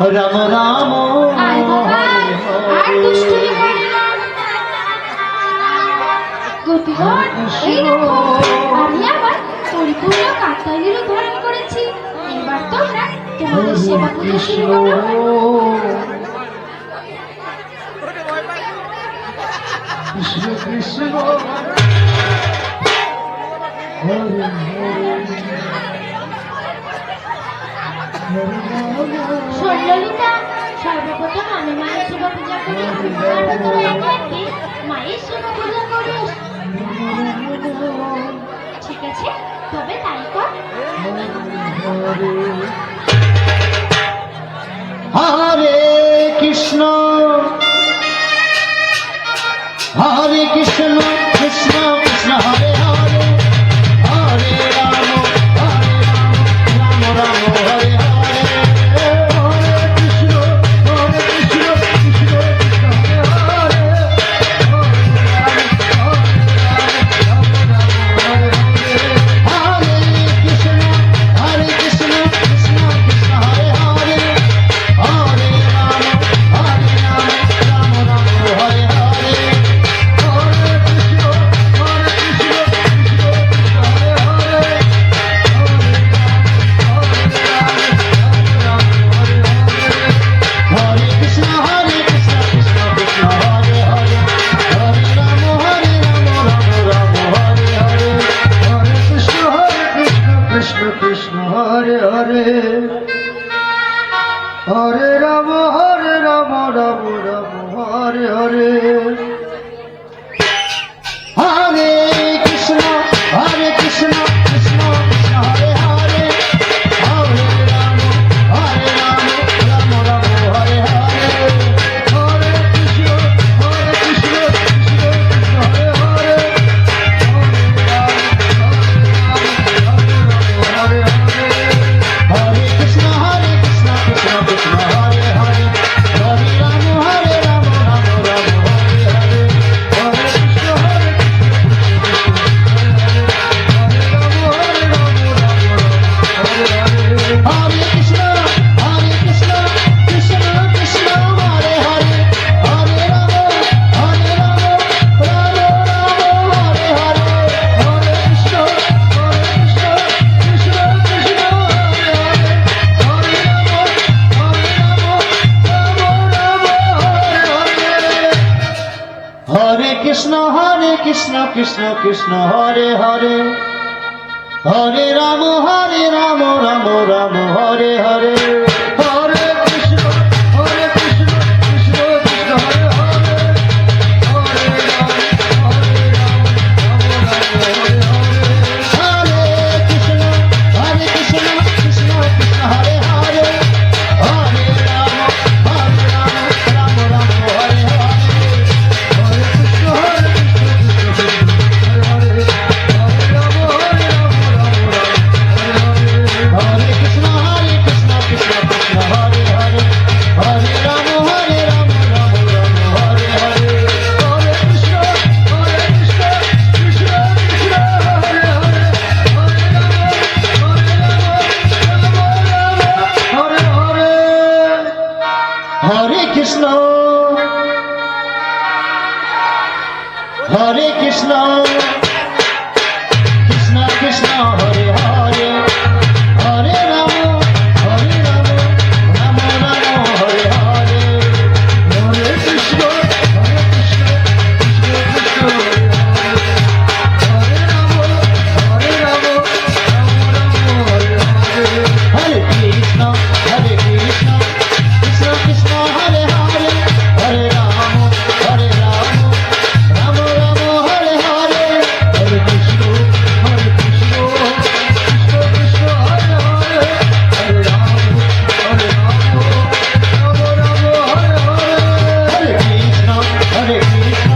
রাম রাম আয় বাবা আর দুষ্টুমি করে না। গোপীগণ, এই দেখো, আমি আবার পরিপূর্ণ কাত্তায়নের ধারণ করেছি। এবার তোমরা তোমাদের সেবা পূজা শুরু করো। কৃষ্ণ কৃষ্ণ হরে সরললিতা, সর্বপ্রথম আমি মায়ের সেবা পূজা করি, তারপর তোরা একে একে মায়ের সেবা পূজা করিস। ঠিক আছে, তবে তাই কর। হরে কৃষ্ণ হরে কৃষ্ণ কৃষ্ণ কৃষ্ণ হরে হরে হরে রাম রাম রাম হরে হরে হরে কৃষ্ণ কৃষ্ণ কৃষ্ণ হরে হরে হরে কৃষ্ণ কৃষ্ণ কৃষ্ণ কৃষ্ণ হরে হরে হরে রাম রাম রাম হরে হরে হরে কৃষ্ণ হরে কৃষ্ণ কৃষ্ণ কৃষ্ণ হরে হরে হরে রাম রাম হরে হরে হরে কৃষ্ণ কৃষ্ণ কৃষ্ণ হরে হরে হরে রাম রাম রাম হরে হরে হরে কৃষ্ণ কৃষ্ণ কৃষ্ণ হরে হরে হরে রাম রাম রাম হরে হরে হরে কৃষ্ণ কৃষ্ণ কৃষ্ণ হরে হরে হরে হরে কৃষ্ণ কৃষ্ণ কৃষ্ণ হরে হরে হরে রাম রাম রাম হরে হরে হরে কৃষ্ণ হরে কৃষ্ণ কৃষ্ণ কৃষ্ণ হরে হরে হরে রাম রাম রাম হরে হরে হরে কৃষ্ণ কৃষ্ণ কৃষ্ণ হরে হরে হরে কৃষ্ণ কৃষ্ণ কৃষ্ণ কৃষ্ণ হরে হরে হরে রাম রাম রাম হরে হরে হরে কৃষ্ণ কৃষ্ণ কৃষ্ণ হরে হরে হরে রাম রাম হরে কৃষ্ণ কৃষ্ণ কৃষ্ণ হরে হরে হরে রাম রাম হরে হরে হরে কৃষ্ণ কৃষ্ণ কৃষ্ণ কৃষ্ণ হরে হরে হরে রাম রাম হরে হরে হরে কৃষ্ণ কৃষ্ণ কৃষ্ণ হরে হরে হরে হরে হরে কৃষ্ণ হরে কৃষ্ণ কৃষ্ণ কৃষ্ণ হরে হরে হরে রাম রাম রাম হরে হরে হরে কৃষ্ণ কৃষ্ণ কৃষ্ণ হরে রাম হরে হরে কৃষ্ণ কৃষ্ণ কৃষ্ণ কৃষ্ণ হরে হরে হরে রাম রাম রাম হরে হরে হরে কৃষ্ণ কৃষ্ণ কৃষ্ণ হরে হরে হরে রাম রাম রাম হরে হরে হরে কৃষ্ণ কৃষ্ণ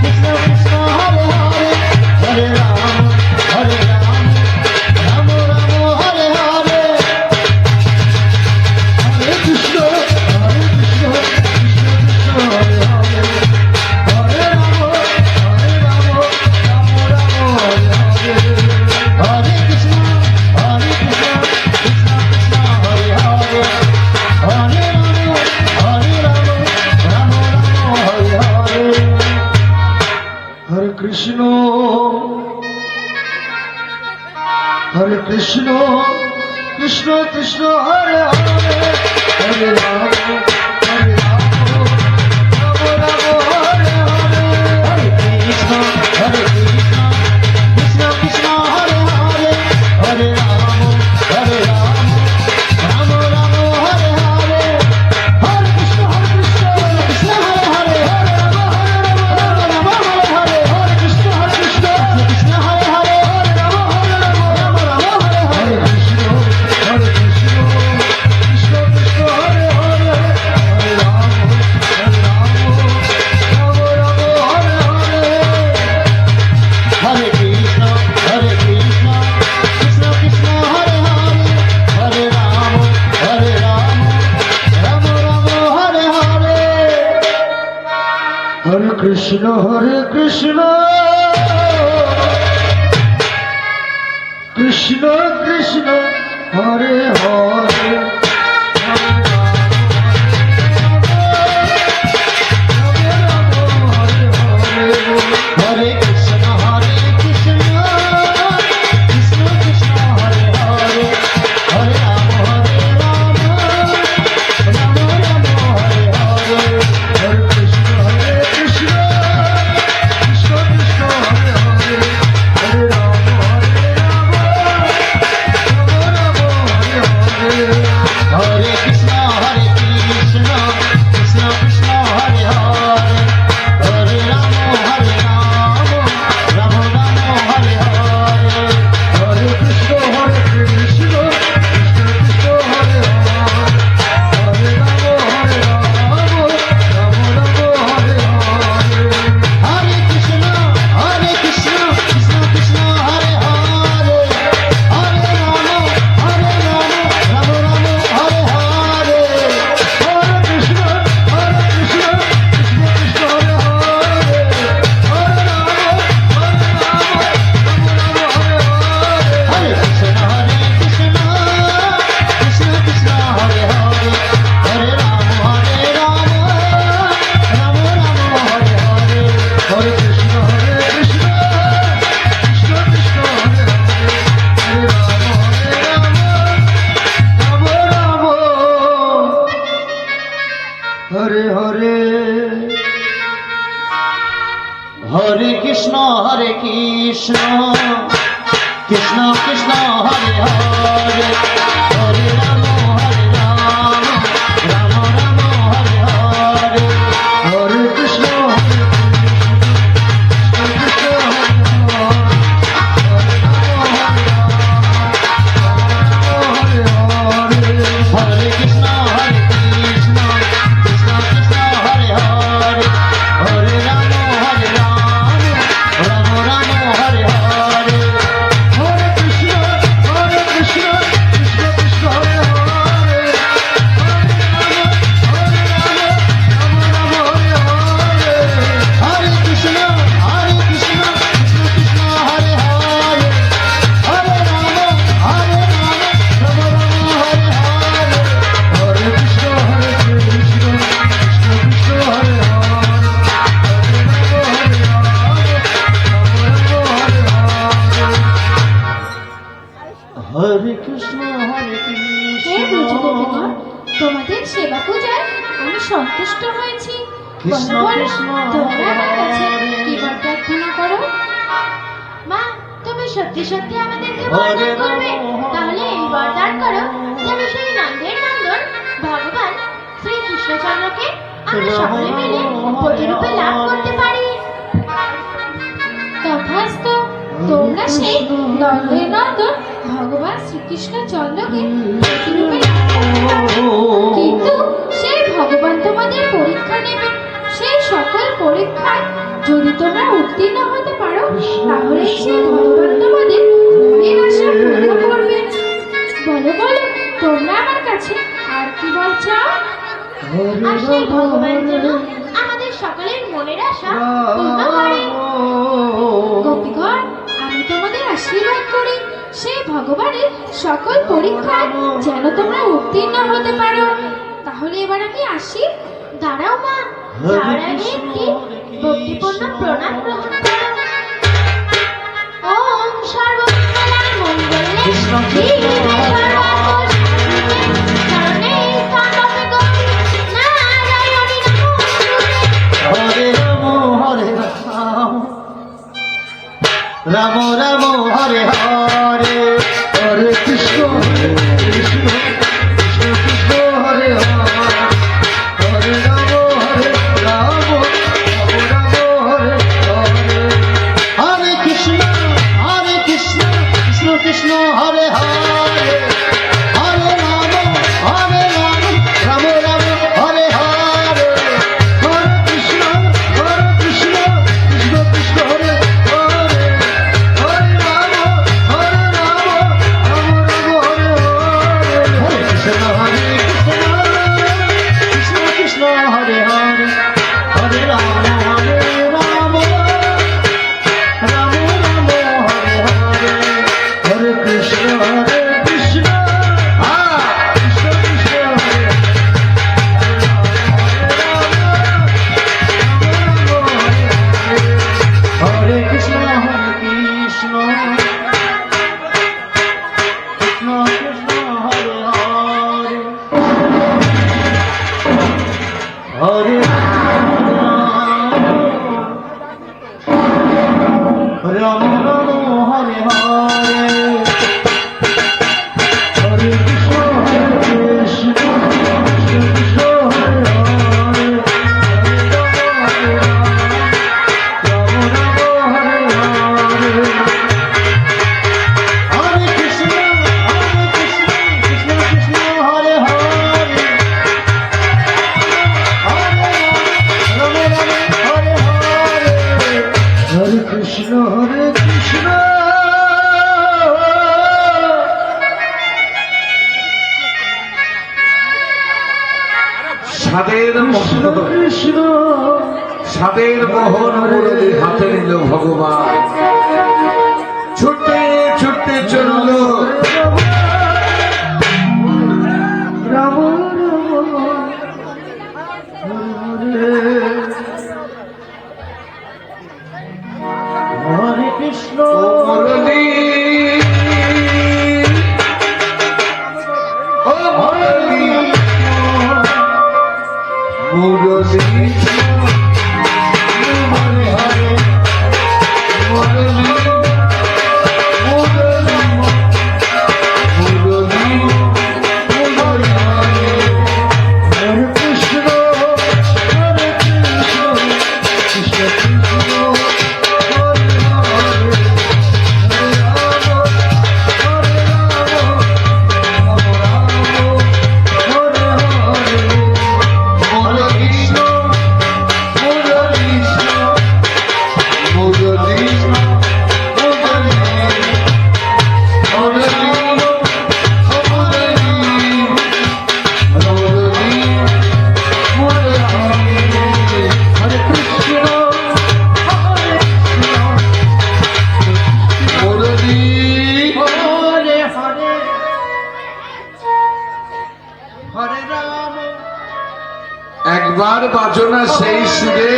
কৃষ্ণ কৃষ্ণ হরে হরে হরে রাম রাম রাম হরে হরে কৃষ্ণ কৃষ্ণ কৃষ্ণ হরে হরে হরে রাম হরে রাম রাম রাম হরে হরে হরে কৃষ্ণ কৃষ্ণ কৃষ্ণ হরে হরে হরে রাম হরে রাম রাম রাম হরে হরে হরে কৃষ্ণ কৃষ্ণ হরে হরে হরে রাম রাম হরে হরে হরে কৃষ্ণ কৃষ্ণ হরে হরে হরে রাম রাম হরে হরে কৃষ্ণ কৃষ্ণ কৃষ্ণ হরে হরে হরে রাম রাম হরে হরে হরে কৃষ্ণ কৃষ্ণ কৃষ্ণ কৃষ্ণ হরে হরে হরে রাম রাম রাম হরে হরে হরে কৃষ্ণ কৃষ্ণ কৃষ্ণ কৃষ্ণ হরে হরে হরে কৃষ্ণ কৃষ্ণ কৃষ্ণ কৃষ্ণ হরে হরে হরে রাম রাম রাম হরে হরে হরে কৃষ্ণ কৃষ্ণ কৃষ্ণ কৃষ্ণ হরে হরে হরে রাম হরে কৃষ্ণ কৃষ্ণ কৃষ্ণ কৃষ্ণ হরে হরে হরে রাম রাম রাম হরে হরে হরে কৃষ্ণ কৃষ্ণ কৃষ্ণ কৃষ্ণ হরে হরে হরে রাম রাম রাম হরে হরে হরে কৃষ্ণ কৃষ্ণ কৃষ্ণ কৃষ্ণ হরে হরে হরে রাম রাম রাম হরে হরে হরে কৃষ্ণ কৃষ্ণ কৃষ্ণ কৃষ্ণ হরে হরে হরে রাম হরে কৃষ্ণ কৃষ্ণ কৃষ্ণ হরে হরে হরে রাম রাম রাম হরে হরে হরে কৃষ্ণ কৃষ্ণ কৃষ্ণ কৃষ্ণ হরে হরে হরে রাম রাম হরে হরে হরে কৃষ্ণ কৃষ্ণ কৃষ্ণ কৃষ্ণ হরে হরে হরে রাম রাম রাম হরে হরে হরে কৃষ্ণ কৃষ্ণ কৃষ্ণ হরে কৃষ্ণ কৃষ্ণ কৃষ্ণ কৃষ্ণ হরে হরে হরে রাম রাম রাম হরে হরে হরে কৃষ্ণ কৃষ্ণ কৃষ্ণ কৃষ্ণ হরে হরে হরে কৃষ্ণ কৃষ্ণ কৃষ্ণ কৃষ্ণ হরে হরে হরে রাম রাম রাম হরে হরে হরে কৃষ্ণ কৃষ্ণ কৃষ্ণ হরে হরে কৃষ্ণ হে ব্রজগোপীগণ, তোমাদের সেবা পূজায় আমি সন্তুষ্ট হয়েছি। কৃষ্ণ বলো, কৃষ্ণ তোমরা আমার কাছে হরে কি বর প্রার্থনা করো? মা, তুমি সত্যি সত্যি আমাদেরকে হরে বরদান করবে? রাম তাহলে এই বরদান করো যেন সেই নন্দের নন্দন ভগবান শ্রী কৃষ্ণচন্দ্রকে আমরা সকলে মিলে প্রতিরূপে লাভ করতে পারি। তথাস্তু। তোমরা সেই নন্দের নন্দন ভগবান শ্রীকৃষ্ণচন্দ্রকে প্রতিরূপে লাভ করতে পারো। কিন্তু সেই ভগবান তোমাদের পরীক্ষা নেবে। সেই সকল পরীক্ষায় যদি তোমরা উত্তীর্ণ হতে পারো, তাহলে সেই ভগবান তোমাদের মনের আশা পূর্ণ করবে। বলো বলো, তোমরা আমার কাছে আর কি বল চাও? আর সেই ভগবান যেন আমাদের সকলের মনের আশা পূর্ণ করে। গোপীগণ, আমি তোমাদের আশীর্বাদ করি সেই ভগবানের সকল পরীক্ষায় যেন তোমরা উত্তীর্ণ হতে পারো। তাহলে এবার আমি আসি। দাঁড়াও মা, যাওয়ার আগে একটি ভক্তিপূর্ণ প্রণাম গ্রহণ করো। ওম সর্বমঙ্গলা মঙ্গলে রাম রাম হরে হরে হরে কৃষ্ণ কৃষ্ণ কৃষ্ণ কৃষ্ণ হরে হরে হরে রাম রাম রাম হরে হরে হরে কৃষ্ণ কৃষ্ণ কৃষ্ণ হরে হরে হরে রাম রাম রাম হরে হরে হরে কৃষ্ণ কৃষ্ণ কৃষ্ণ হরে হরে হরে রাম কৃষ্ণ কৃষ্ণ হরে হরে হরে রাম রাম রাম হরে হরে হরে কৃষ্ণ কৃষ্ণ কৃষ্ণ হরে হরে কৃষ্ণ কৃষ্ণ কৃষ্ণ হরে হরে হরে রাম রাম হরে হরে হরে কৃষ্ণ কৃষ্ণ কৃষ্ণ হরে হরে হরে রাম হরে হরে হরে কৃষ্ণ কৃষ্ণ কৃষ্ণ হরে হরে হরে কৃষ্ণ সাদের কৃষ্ণ কৃষ্ণ সাদের মোহন মুরলি হাতে নিল ভগবান, ছুটতে ছুটতে চলল রাম হরে কৃষ্ণ মুরলি ও মুরলি মুরলি হরে হরে মুরলি মুরলি মুরলি মুরলি হরে কৃষ্ণ কৃষ্ণ কৃষ্ণ হরে হরে হরে রাম হরে হরে মুরলীষ্ণ মুরলীষ্ণ মুরলীষ্ণ হরে কৃষ্ণ হরে হরে হরে রাম একবার বাজনা সেই সুরে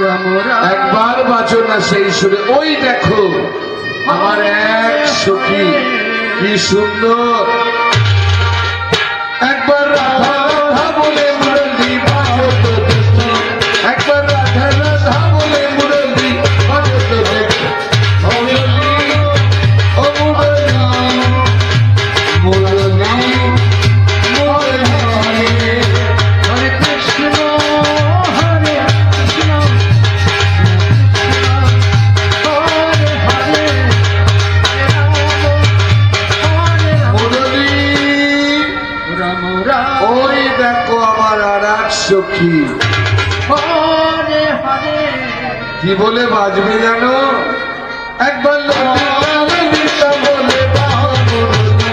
রাম রাম একবার বাজনা সেই সুরে ওই দেখো আমার এক সখী কি সুন্দর একবার রাধা রাধা বলে মুরলি বাজত দেখি একবার রাধা রাধা বলে মুরলি বাজত দেখি মুরলি ও মুরলি মুরলি মুরলি হরে কৃষ্ণ হরে কৃষ্ণ হরে হরে মুরলি রাম রাম ওই দেখো আমার আর এক সখী হরে হরে কি বলে বাজবে জানো একবার ললিতা ললিতা বলে বাজো মুরলি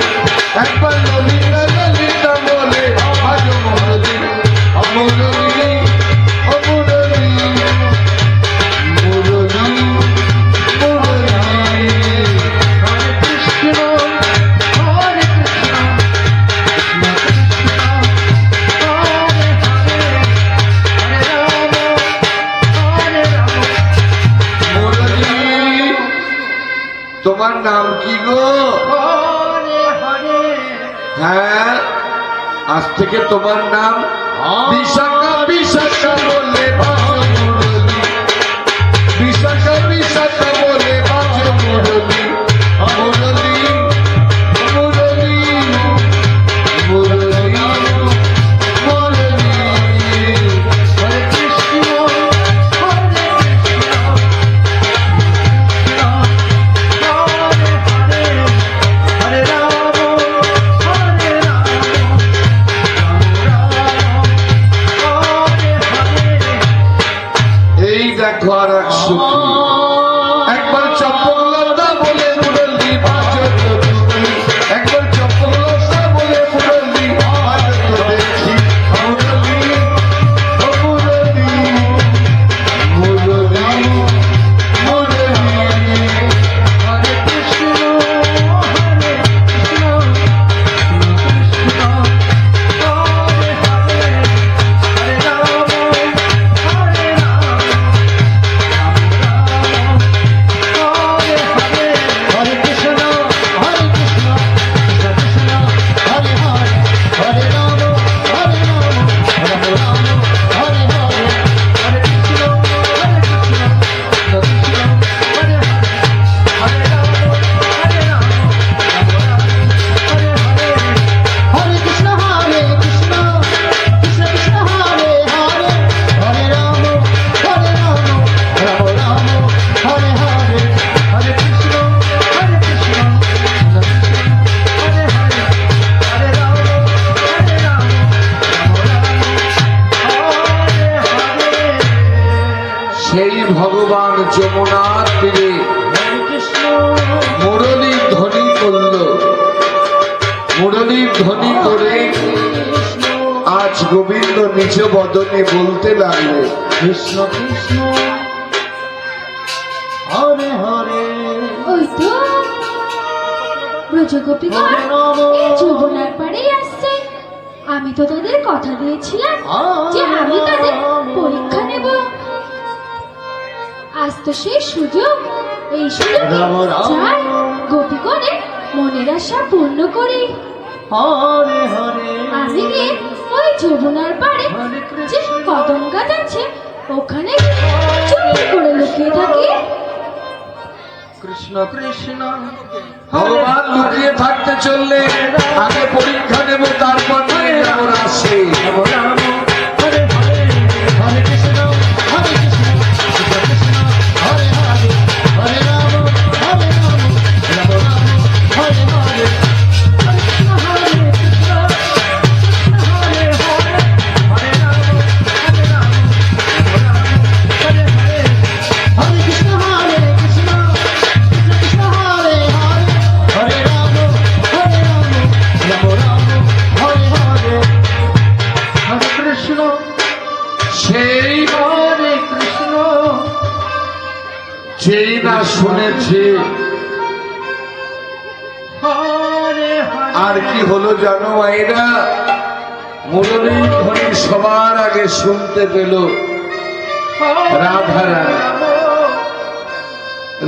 একবার ললিতা ললিতা বলে বাজো মুরলি মুরলি ও মুরলি মুরলি মুরলি হরে কৃষ্ণ হরে কৃষ্ণ কৃষ্ণ কৃষ্ণ হরে হরে হরে রাম হরে রাম মুরলি হরে হরে হ্যাঁ, আজ থেকে তোমার নাম বিশাখা বিশাখা বলে বাজে মুরলি, বিশাখা বিশাখা বলে বাজে মুরলি, মুরলি মুরলি মুরলি মুরলি। হরে কৃষ্ণ হরে হরে রাম হরে রাম হরে হরে। এই দেখো আর এক সুখী, একবার চপলতা বলে মুরলি বাজত তুমি, একবার চপলতা বলে মুরলি বাজত দেখি, মুরলি ও মুরলি মুরলি মুরলি। হরে কৃষ্ণ হরে কৃষ্ণ কৃষ্ণ হরে হরে হরে রাম হরে রাম হরে হরে। হরে কৃষ্ণ হরে কৃষ্ণ কৃষ্ণ কৃষ্ণ হরে হরে হরে রাম হরে রাম রাম রাম হরে হরে। হরে কৃষ্ণ হরে কৃষ্ণ কৃষ্ণ হরে হরে হরে রাম হরে রাম রাম রাম হরে হরে। হরে কৃষ্ণ কৃষ্ণ কৃষ্ণ হরে হরে হরে রাম রাম রাম হরে হরে। হরে কৃষ্ণ কৃষ্ণ কৃষ্ণ হরে হরে হরে রাম রাম হরে হরে। সেই ভগবান যমুনার তীরে হরে কৃষ্ণ মুরলি ধ্বনি করল, মুরলি ধ্বনি করে কৃষ্ণ আজ গোবিন্দ নিজ বদনে বলতে লাগলো, কৃষ্ণ কৃষ্ণ হরে হরে ওই তো ব্রজগোপীগণ এই যমুনার পাড়েই আসছে। আমি তো তাদের কথা দিয়েছিলাম যে আমি তাদের পরীক্ষা নেব। আজ তো সেই সুযোগ, এই সুযোগে রাম রাম। যাই গোপীগণের মনের আশা পূর্ণ করি। হরে হরে। আমি গিয়ে ওই যমুনার পাড়ে হরে কৃষ্ণ। যে কদম গাছ আছে ওখানে গিয়ে চুরি করে লুকিয়ে থাকি। কৃষ্ণ কৃষ্ণ ভগবান লুকিয়ে থাকতে চললে আগে পরীক্ষা নেব, তারপর নিয়ে যাবো রাশি। রাম রাম হরে হরে হরে কৃষ্ণ হরে কৃষ্ণ কৃষ্ণ কৃষ্ণ হরে হরে হরে রাম হরে রাম রাম রাম হরে হরে। হরে কৃষ্ণ হরে কৃষ্ণ কৃষ্ণ হরে হরে হরে রাম হরে রাম রাম রাম হরে হরে। হরে কৃষ্ণ হরে কৃষ্ণ কৃষ্ণ কৃষ্ণ হরে হরে হরে রাম রাম রাম হরে হরে। হরে কৃষ্ণ সেই হরে কৃষ্ণ যেই না শুনেছে হরে হরে। আর কি হলো জানো মায়েরা, মুরলী ধ্বনি সবার আগে শুনতে পেল রাধারানী।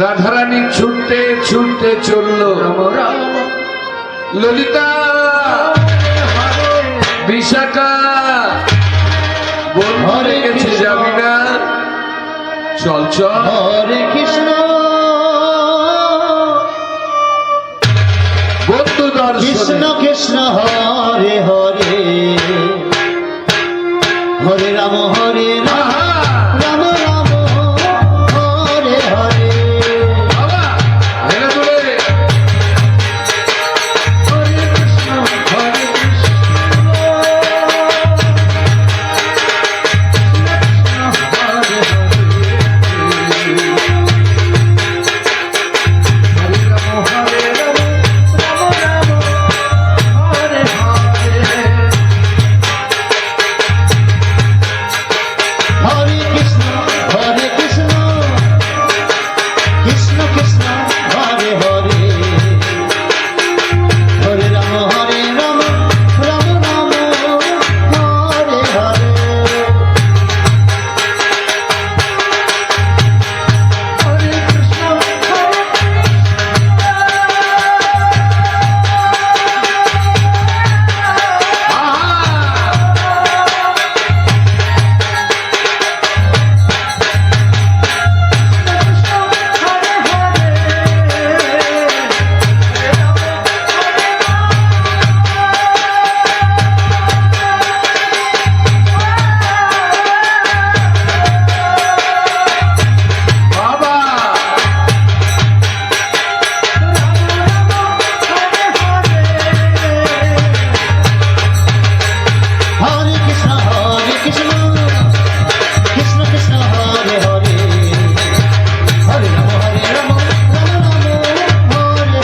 রাধারানী ছুটতে ছুটতে চলল, ললিতা বিশাখা বন্ধু রেখেছে যাবি না, চল চল। হরে কৃষ্ণ বন্ধু কৃষ্ণ দর্শন কৃষ্ণ হরে হরে হরে রাম